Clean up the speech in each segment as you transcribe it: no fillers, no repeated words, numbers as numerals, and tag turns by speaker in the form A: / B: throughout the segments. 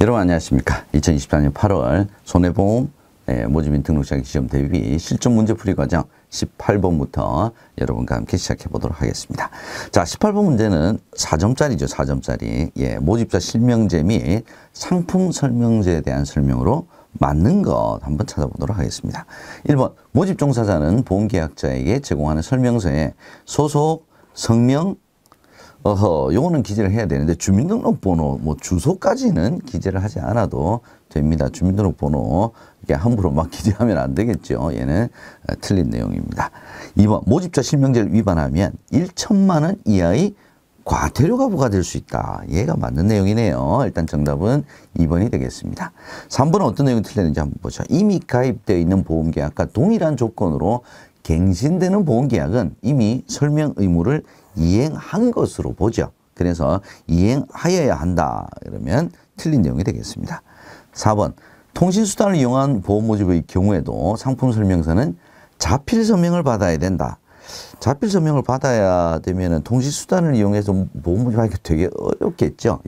A: 여러분 안녕하십니까. 2024년 8월 손해보험 모집인 등록시작 시험 대비 실전 문제풀이 과정 18번부터 여러분과 함께 시작해 보도록 하겠습니다. 자, 18번 문제는 4점짜리죠. 4점짜리. 모집자 실명제 및 상품 설명제에 대한 설명으로 맞는 것 한번 찾아보도록 하겠습니다. 1번, 모집 종사자는 보험계약자에게 제공하는 설명서에 소속, 성명, 요거는 기재를 해야 되는데 주민등록번호, 주소까지는 기재를 하지 않아도 됩니다. 주민등록번호 이게 함부로 막 기재하면 안 되겠죠. 얘는 틀린 내용입니다. 2번, 모집자 실명제를 위반하면 1천만 원 이하의 과태료가 부과될 수 있다. 얘가 맞는 내용이네요. 일단 정답은 2번이 되겠습니다. 3번은 어떤 내용이 틀렸는지 한번 보죠. 이미 가입되어 있는 보험계약과 동일한 조건으로 갱신되는 보험계약은 이미 설명 의무를 이행한 것으로 보죠. 그래서 이행하여야 한다. 그러면 틀린 내용이 되겠습니다. 4번, 통신수단을 이용한 보험 모집의 경우에도 상품 설명서는 자필 서명을 받아야 된다. 자필 서명을 받아야 되면 통신수단을 이용해서 보험 모집하기가 되게 어렵겠죠.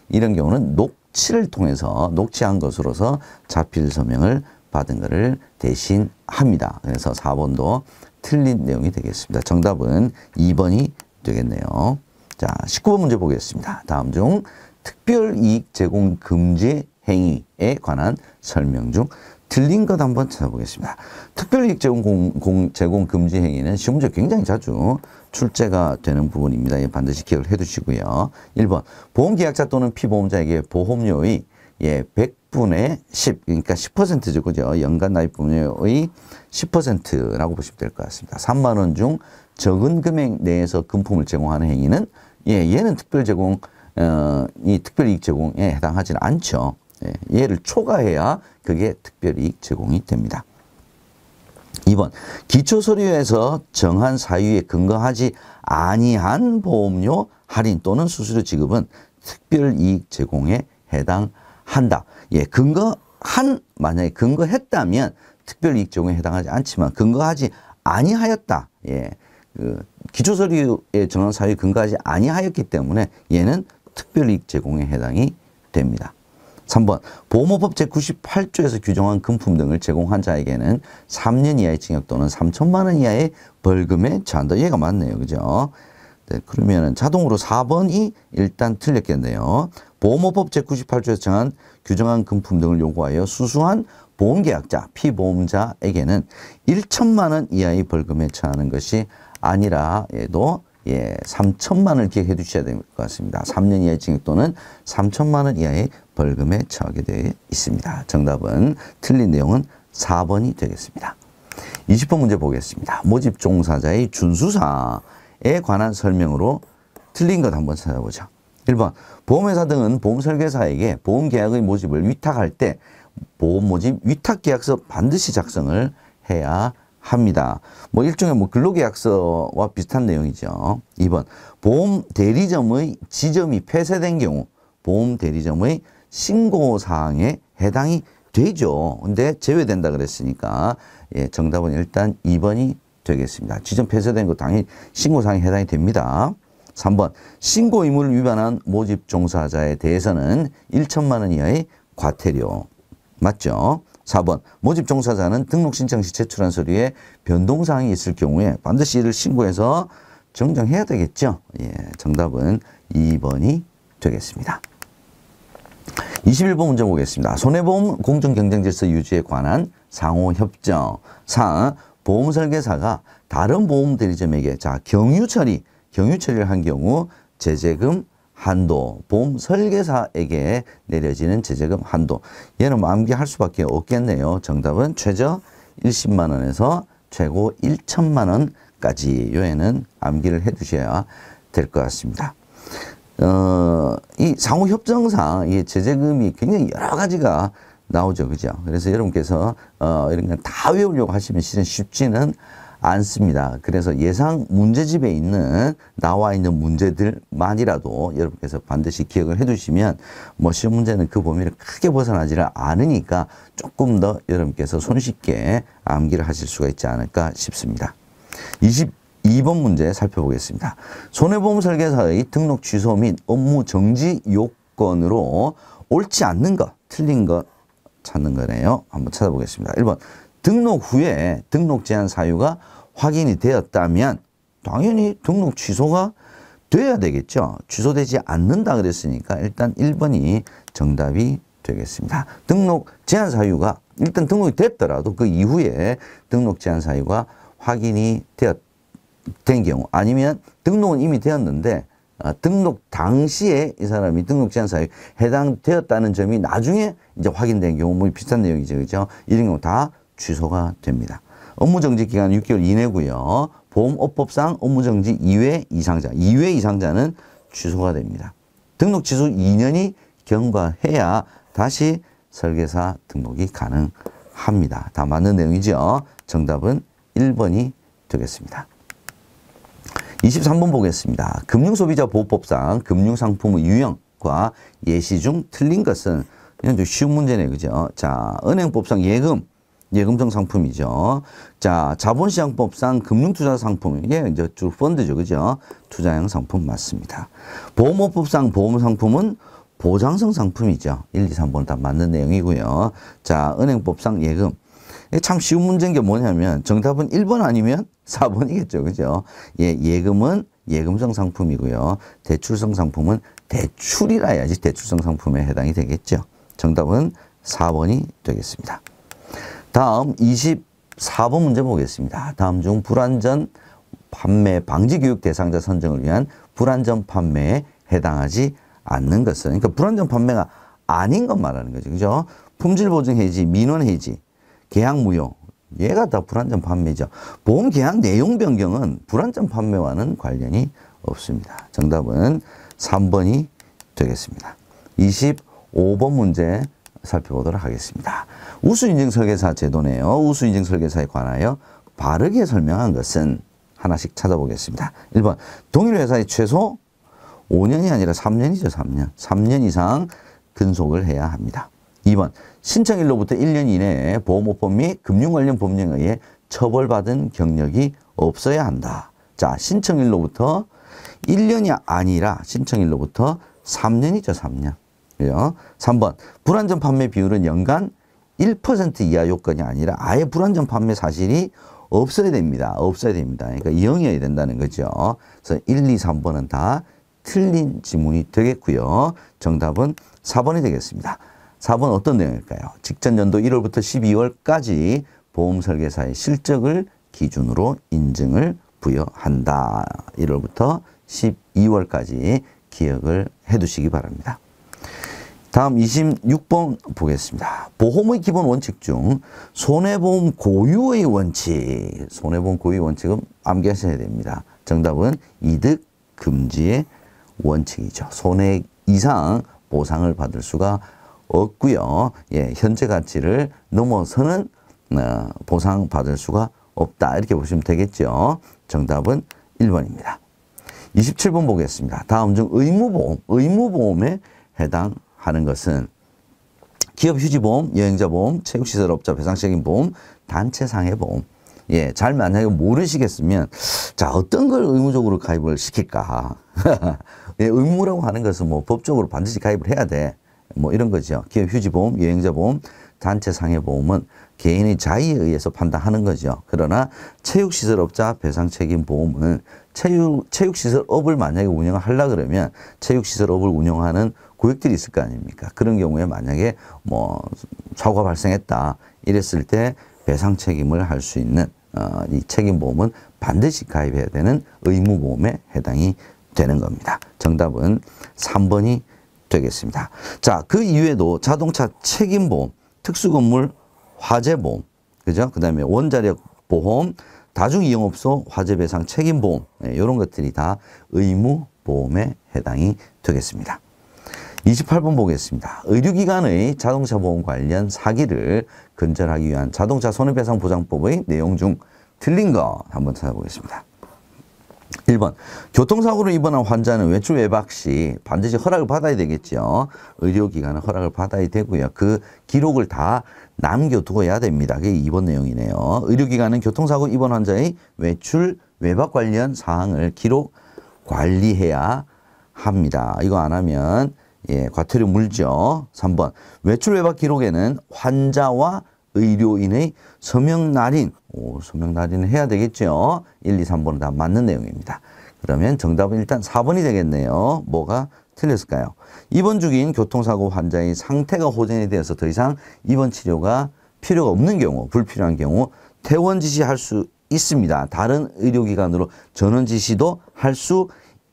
A: 이런 경우는 녹취를 통해서 녹취한 것으로서 자필 서명을 받은 것을 대신합니다. 그래서 4번도 틀린 내용이 되겠습니다. 정답은 2번이 되겠네요. 자, 19번 문제 보겠습니다. 다음 중 특별이익 제공 금지 행위에 관한 설명 중 틀린 것 한번 찾아보겠습니다. 특별이익 제공 금지 행위는 시험 문제 굉장히 자주 출제가 되는 부분입니다. 반드시 기억을 해 두시고요. 1번, 보험계약자 또는 피보험자에게 보험료의 100분의 10, 그러니까 10%죠. 그죠? 연간 납입보험료의 10%라고 보시면 될 것 같습니다. 3만 원 중 적은 금액 내에서 금품을 제공하는 행위는 얘는 이 특별이익 제공에 해당하지는 않죠. 얘를 초과해야 그게 특별이익 제공이 됩니다. 2번, 기초서류에서 정한 사유에 근거하지 아니한 보험료 할인 또는 수수료 지급은 특별이익 제공에 해당한다. 만약에 근거했다면 특별이익 제공에 해당하지 않지만 근거하지 아니하였다. 기초서류에 정한 사유에 근거하지 아니하였기 때문에 얘는 특별이익 제공에 해당이 됩니다. 3번, 보험업법 제98조에서 규정한 금품 등을 제공한 자에게는 3년 이하의 징역 또는 3천만 원 이하의 벌금에 처한다. 얘가 맞네요. 그죠? 네, 그러면 자동으로 4번이 일단 틀렸겠네요. 보험업법 제98조에서 규정한 금품 등을 요구하여 수수한 보험계약자, 피보험자에게는 1천만 원 이하의 벌금에 처하는 것이 아니라 얘도 3천만 원을 기억해 두셔야 될 것 같습니다. 3년 이하의 징역 또는 3천만 원 이하의 벌금에 처하게 되어 있습니다. 정답은 틀린 내용은 4번이 되겠습니다. 20번 문제 보겠습니다. 모집 종사자의 준수사에 관한 설명으로 틀린 것 한번 찾아보죠. 1번, 보험회사 등은 보험설계사에게 보험계약의 모집을 위탁할 때 보험모집 위탁계약서 반드시 작성을 해야 합니다. 일종의 근로계약서와 비슷한 내용이죠. 2번, 보험대리점의 지점이 폐쇄된 경우 보험대리점의 신고사항에 해당이 되죠. 근데 제외된다 그랬으니까 정답은 일단 2번이 되겠습니다. 지점 폐쇄된 거 당연히 신고사항에 해당이 됩니다. 3번, 신고 의무를 위반한 모집 종사자에 대해서는 1천만 원 이하의 과태료. 맞죠? 4번, 모집 종사자는 등록 신청 시 제출한 서류에 변동사항이 있을 경우에 반드시 이를 신고해서 정정해야 되겠죠? 정답은 2번이 되겠습니다. 21번 문제 보겠습니다. 손해보험 공정경쟁질서 유지에 관한 상호협정. 보험설계사가 다른 보험대리점에게 경유처리를 한 경우 제재금 한도, 보험설계사에게 내려지는 제재금 한도. 얘는 암기할 수밖에 없겠네요. 정답은 최저 10만 원에서 최고 1천만 원까지. 요에는 암기를 해 두셔야 될 것 같습니다. 이 상호협정상 이 제재금이 굉장히 여러 가지가 나오죠. 그죠? 그래서 여러분께서 이런 건 다 외우려고 하시면 실은 쉽지는 않습니다. 그래서 예상 문제집에 나와 있는 문제들만이라도 여러분께서 반드시 기억을 해 두시면 시험 문제는 그 범위를 크게 벗어나지를 않으니까 조금 더 여러분께서 손쉽게 암기를 하실 수가 있지 않을까 싶습니다. 22번 문제 살펴보겠습니다. 손해보험 설계사의 등록 취소 및 업무 정지 요건으로 옳지 않는 것, 틀린 것 찾는 거네요. 한번 찾아보겠습니다. 1번. 등록 후에 등록 제한 사유가 확인이 되었다면 당연히 등록 취소가 돼야 되겠죠. 취소되지 않는다 그랬으니까 일단 1번이 정답이 되겠습니다. 등록 제한 사유가 일단 등록이 됐더라도 그 이후에 등록 제한 사유가 확인이 된 경우 아니면 등록은 이미 되었는데 등록 당시에 이 사람이 등록 제한 사유에 해당되었다는 점이 나중에 이제 확인된 경우 뭐 비슷한 내용이죠. 그죠? 이런 경우 다 취소가 됩니다. 업무정지 기간 6개월 이내고요. 보험업법상 업무정지 2회 이상자, 2회 이상자는 취소가 됩니다. 등록 취소 2년이 경과해야 다시 설계사 등록이 가능합니다. 다 맞는 내용이죠. 정답은 1번이 되겠습니다. 23번 보겠습니다. 금융소비자보호법상 금융상품의 유형과 예시 중 틀린 것은 이건 좀 쉬운 문제네요. 그죠? 자, 은행법상 예금성 상품이죠. 자, 자본시장법상 금융투자상품, 이게 이제 주 펀드죠. 그죠? 투자형 상품 맞습니다. 보험업법상 보험상품은 보장성 상품이죠. 1, 2, 3번 다 맞는 내용이고요. 자, 은행법상 예금. 이게 참 쉬운 문제인 게 뭐냐면 정답은 1번 아니면 4번이겠죠. 그죠? 예, 예금은 예금성 상품이고요. 대출성 상품은 대출이라 해야지 대출성 상품에 해당이 되겠죠. 정답은 4번이 되겠습니다. 다음 24번 문제 보겠습니다. 다음 중 불완전 판매 방지 교육 대상자 선정을 위한 불완전 판매에 해당하지 않는 것은, 그러니까 불완전 판매가 아닌 것 말하는 거죠. 그죠? 품질 보증 해지, 민원 해지, 계약 무효, 얘가 다 불완전 판매죠. 보험 계약 내용 변경은 불완전 판매와는 관련이 없습니다. 정답은 3번이 되겠습니다. 25번 문제 살펴보도록 하겠습니다. 우수인증 설계사 제도네요. 우수인증 설계사에 관하여 바르게 설명한 것은 하나씩 찾아보겠습니다. 1번, 동일 회사의 최소 5년이 아니라 3년이죠. 3년. 3년 이상 근속을 해야 합니다. 2번, 신청일로부터 1년 이내에 보험업법 및 금융 관련 법령에 의해 처벌받은 경력이 없어야 한다. 자, 신청일로부터 1년이 아니라 신청일로부터 3년이죠. 3년. 그죠? 3번, 불완전 판매 비율은 연간 1% 이하 요건이 아니라 아예 불완전 판매 사실이 없어야 됩니다. 없어야 됩니다. 그러니까 0이어야 된다는 거죠. 그래서 1, 2, 3번은 다 틀린 지문이 되겠고요. 정답은 4번이 되겠습니다. 4번 어떤 내용일까요? 직전 연도 1월부터 12월까지 보험 설계사의 실적을 기준으로 인증을 부여한다. 1월부터 12월까지 기억을 해두시기 바랍니다. 다음 26번 보겠습니다. 보험의 기본 원칙 중 손해보험 고유의 원칙. 손해보험 고유의 원칙은 암기하셔야 됩니다. 정답은 이득 금지의 원칙이죠. 손해 이상 보상을 받을 수가 없고요. 예, 현재 가치를 넘어서는 보상받을 수가 없다. 이렇게 보시면 되겠죠. 정답은 1번입니다. 27번 보겠습니다. 다음 중 의무보험에 해당하는 것은 기업휴지보험, 여행자보험, 체육시설업자 배상책임보험, 단체상해보험. 예, 잘 만약에 모르시겠으면 자, 어떤 걸 의무적으로 가입을 시킬까? 예, 의무라고 하는 것은 뭐 법적으로 반드시 가입을 해야 돼. 뭐 이런 거죠. 기업휴지보험, 여행자보험, 단체상해보험은 개인의 자의에 의해서 판단하는 거죠. 그러나 체육시설업자 배상책임보험은 체육시설업을 만약에 운영을 하려고 그러면 체육시설업을 운영하는 고객들이 있을 거 아닙니까? 그런 경우에 만약에 뭐 사고가 발생했다 이랬을 때 배상 책임을 할 수 있는 이 책임보험은 반드시 가입해야 되는 의무보험에 해당이 되는 겁니다. 정답은 3번이 되겠습니다. 자, 그 이외에도 자동차 책임보험, 특수건물 화재보험, 그죠? 그 다음에 원자력 보험, 다중이용업소 화재배상 책임보험, 이런 것들이 다 의무보험에 해당이 되겠습니다. 28번 보겠습니다. 의료기관의 자동차 보험 관련 사기를 근절하기 위한 자동차 손해배상보장법의 내용 중 틀린 거 한번 찾아보겠습니다. 1번, 교통사고로 입원한 환자는 외출 외박 시 반드시 허락을 받아야 되겠죠. 의료기관은 허락을 받아야 되고요. 그 기록을 다 남겨두어야 됩니다. 그게 2번 내용이네요. 의료기관은 교통사고 입원 환자의 외출 외박 관련 사항을 기록 관리해야 합니다. 이거 안 하면 예, 과태료 물죠. 3번. 외출 외박 기록에는 환자와 의료인의 서명 날인, 서명 날인을 해야 되겠죠. 1, 2, 3번은 다 맞는 내용입니다. 그러면 정답은 일단 4번이 되겠네요. 뭐가 틀렸을까요? 입원 중인 교통사고 환자의 상태가 호전이 되어서 더 이상 입원 치료가 필요가 없는 경우, 불필요한 경우 퇴원 지시할 수 있습니다. 다른 의료기관으로 전원 지시도 할 수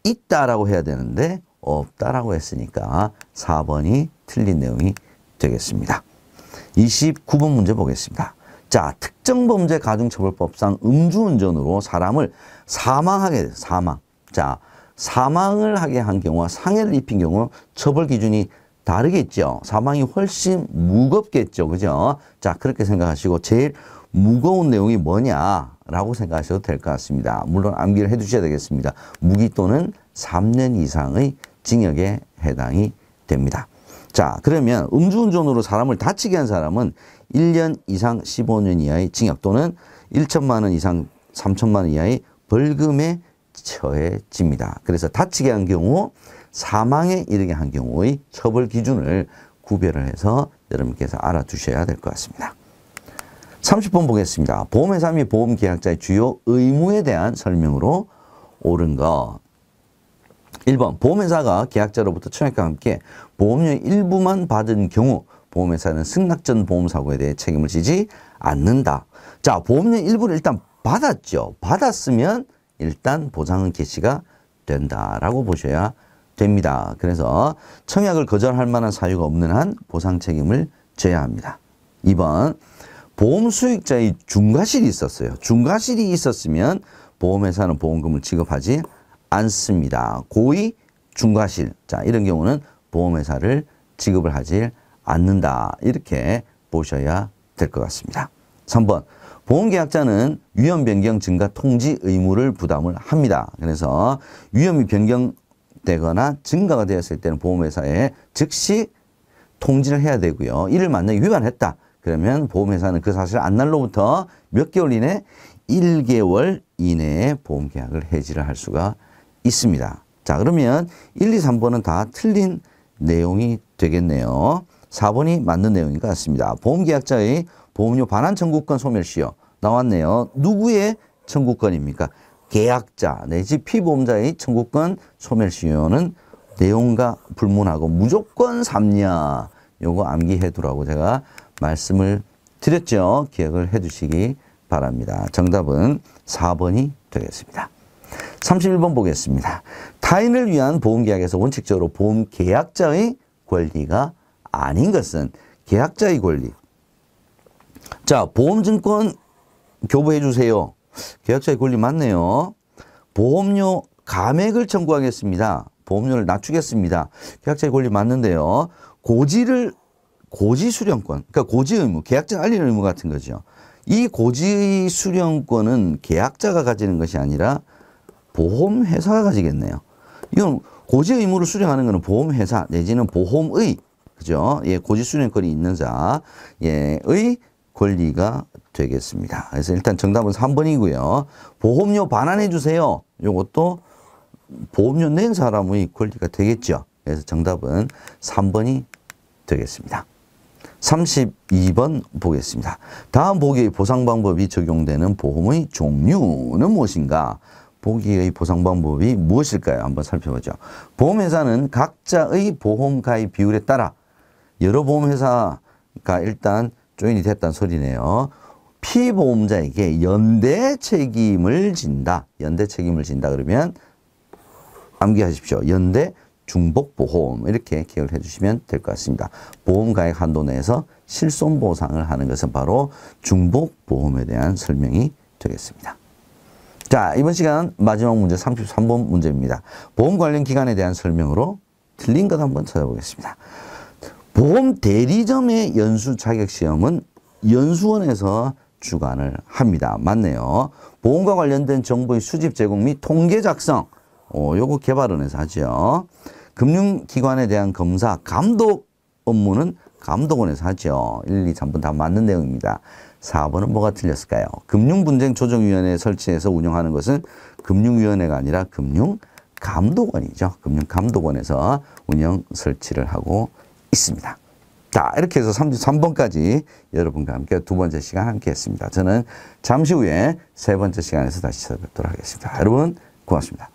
A: 있다라고 해야 되는데 없다라고 했으니까 4번이 틀린 내용이 되겠습니다. 29번 문제 보겠습니다. 자, 특정범죄 가중처벌법상 음주운전으로 사람을 사망하게 돼요. 사망. 자, 사망을 하게 한 경우와 상해를 입힌 경우 처벌 기준이 다르겠죠. 사망이 훨씬 무겁겠죠. 그죠? 자, 그렇게 생각하시고 제일 무거운 내용이 뭐냐라고 생각하셔도 될 것 같습니다. 물론 암기를 해 두셔야 되겠습니다. 무기 또는 3년 이상의 징역에 해당이 됩니다. 자, 그러면 음주운전으로 사람을 다치게 한 사람은 1년 이상 15년 이하의 징역 또는 1천만 원 이상 3천만 원 이하의 벌금에 처해집니다. 그래서 다치게 한 경우, 사망에 이르게 한 경우의 처벌 기준을 구별을 해서 여러분께서 알아두셔야 될 것 같습니다. 30번 보겠습니다. 보험회사 및 보험계약자의 주요 의무에 대한 설명으로 옳은 것. 1번, 보험회사가 계약자로부터 청약과 함께 보험료의 일부만 받은 경우 보험회사는 승낙 전 보험사고에 대해 책임을 지지 않는다. 자, 보험료 일부를 일단 받았죠. 받았으면 일단 보상은 개시가 된다라고 보셔야 됩니다. 그래서 청약을 거절할 만한 사유가 없는 한 보상 책임을 져야 합니다. 2번, 보험 수익자의 중과실이 있었어요. 중과실이 있었으면 보험회사는 보험금을 지급하지 않습니다. 고의 중과실. 자, 이런 경우는 보험회사를 지급을 하지 않는다. 이렇게 보셔야 될 것 같습니다. 3번. 보험계약자는 위험 변경 증가 통지 의무를 부담을 합니다. 그래서 위험이 변경되거나 증가가 되었을 때는 보험회사에 즉시 통지를 해야 되고요. 이를 만약에 위반했다. 그러면 보험회사는 그 사실 안날로부터 몇 개월 이내 1개월 이내에 보험계약을 해지를 할 수가 있습니다. 자, 그러면 1, 2, 3번은 다 틀린 내용이 되겠네요. 4번이 맞는 내용인 것 같습니다. 보험계약자의 보험료 반환 청구권 소멸시효 나왔네요. 누구의 청구권입니까? 계약자 내지 피보험자의 청구권 소멸시효는 내용과 불문하고 무조건 3년. 요거 암기해 두라고 제가 말씀을 드렸죠. 기억을 해 두시기 바랍니다. 정답은 4번이 되겠습니다. 31번 보겠습니다. 타인을 위한 보험계약에서 원칙적으로 보험계약자의 권리가 아닌 것은 계약자의 권리. 자, 보험증권 교부해 주세요. 계약자의 권리 맞네요. 보험료 감액을 청구하겠습니다. 보험료를 낮추겠습니다. 계약자의 권리 맞는데요. 고지 수령권, 그러니까 고지 의무, 계약자 알리는 의무 같은 거죠. 이 고지 수령권은 계약자가 가지는 것이 아니라 보험회사가 가지겠네요. 이건 고지 의무를 수령하는 것은 보험회사 내지는 보험의, 그죠? 예, 고지 수령권이 있는 자의 권리가 되겠습니다. 그래서 일단 정답은 3번이고요. 보험료 반환해 주세요. 이것도 보험료 낸 사람의 권리가 되겠죠. 그래서 정답은 3번이 되겠습니다. 32번 보겠습니다. 다음 보기의 보상 방법이 적용되는 보험의 종류는 무엇인가? 보기의 보상 방법이 무엇일까요? 한번 살펴보죠. 보험회사는 각자의 보험 가입 비율에 따라 여러 보험회사가 일단 조인이 됐다는 소리네요. 피보험자에게 연대 책임을 진다. 연대 책임을 진다 그러면 암기하십시오. 연대 중복보험 이렇게 기억을 해주시면 될 것 같습니다. 보험가액 한도 내에서 실손보상을 하는 것은 바로 중복보험에 대한 설명이 되겠습니다. 자, 이번 시간 마지막 문제 33번 문제입니다. 보험 관련 기간에 대한 설명으로 틀린 것 한번 찾아보겠습니다. 보험 대리점의 연수 자격시험은 연수원에서 주관을 합니다. 맞네요. 보험과 관련된 정보의 수집 제공 및 통계 작성. 요거 개발원에서 하죠. 금융기관에 대한 검사, 감독 업무는 감독원에서 하죠. 1, 2, 3번 다 맞는 내용입니다. 4번은 뭐가 틀렸을까요? 금융분쟁조정위원회 설치해서 운영하는 것은 금융위원회가 아니라 감독원이죠. 금융감독원에서 운영 설치를 하고 있습니다. 자, 이렇게 해서 33번까지 여러분과 함께 두 번째 시간 함께 했습니다. 저는 잠시 후에 세 번째 시간에서 다시 찾아뵙도록 하겠습니다. 여러분, 고맙습니다.